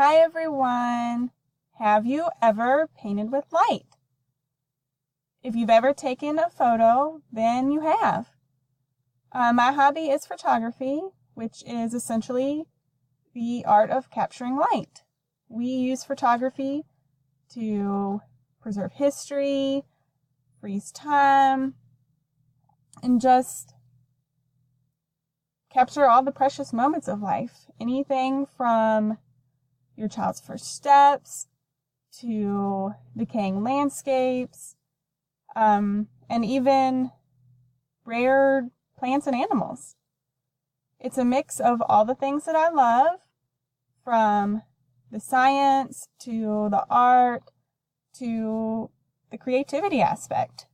Hi everyone! Have you ever painted with light? If you've ever taken a photo, then you have. My hobby is photography, which is essentially the art of capturing light. We use photography to preserve history, freeze time, and just capture all the precious moments of life. Anything from your child's first steps to decaying landscapes, and even rare plants and animals. It's a mix of all the things that I love, from the science to the art to the creativity aspect.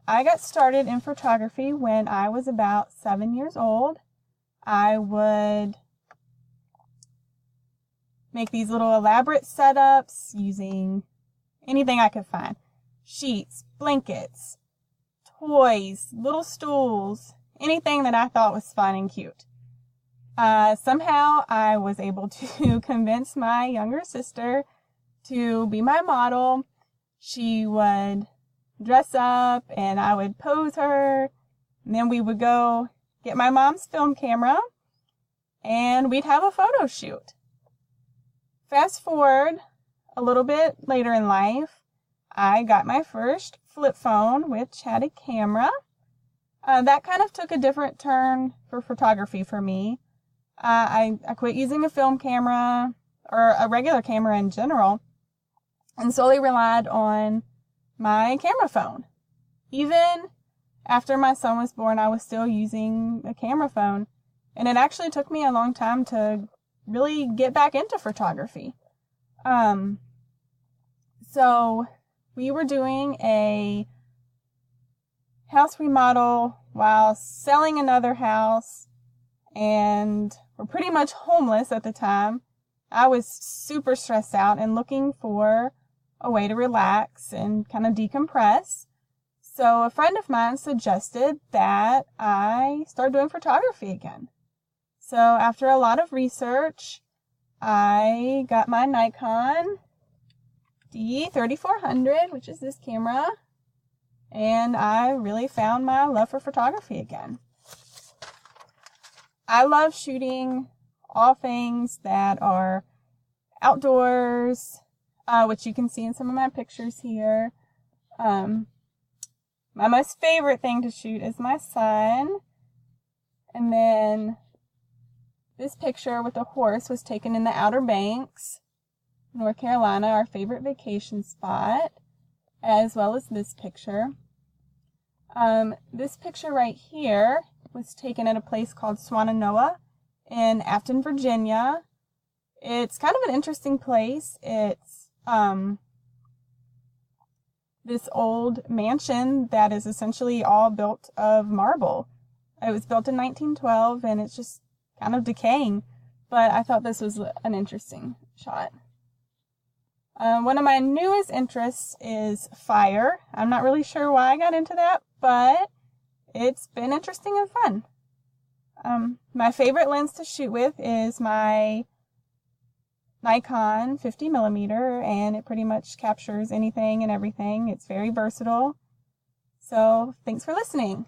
I got started in photography when I was about 7 years old. I would make these little elaborate setups using anything I could find. Sheets, blankets, toys, little stools, anything that I thought was fun and cute. Somehow I was able to convince my younger sister to be my model. She would dress up and I would pose her, and then we would go get my mom's film camera and we'd have a photo shoot. Fast forward a little bit later in life, I got my first flip phone, which had a camera. That kind of took a different turn for photography for me. I quit using a film camera or a regular camera in general and solely relied on my camera phone. Even after my son was born, I was still using a camera phone, and it actually took me a long time to really get back into photography. So we were doing a house remodel while selling another house, and we're pretty much homeless at the time. I was super stressed out and looking for a way to relax and kind of decompress. So a friend of mine suggested that I start doing photography again. So after a lot of research, I got my Nikon D3400, which is this camera, and I really found my love for photography again. I love shooting all things that are outdoors, which you can see in some of my pictures here. My most favorite thing to shoot is my son, and then this picture with the horse was taken in the Outer Banks, North Carolina, our favorite vacation spot, as well as this picture. This picture right here was taken at a place called Swannanoa in Afton, Virginia. It's kind of an interesting place. It's this old mansion that is essentially all built of marble. It was built in 1912 and it's just kind of decaying, but I thought this was an interesting shot. One of my newest interests is fire. I'm not really sure why I got into that, but it's been interesting and fun. My favorite lens to shoot with is my Nikon 50mm, and it pretty much captures anything and everything. It's very versatile. So thanks for listening.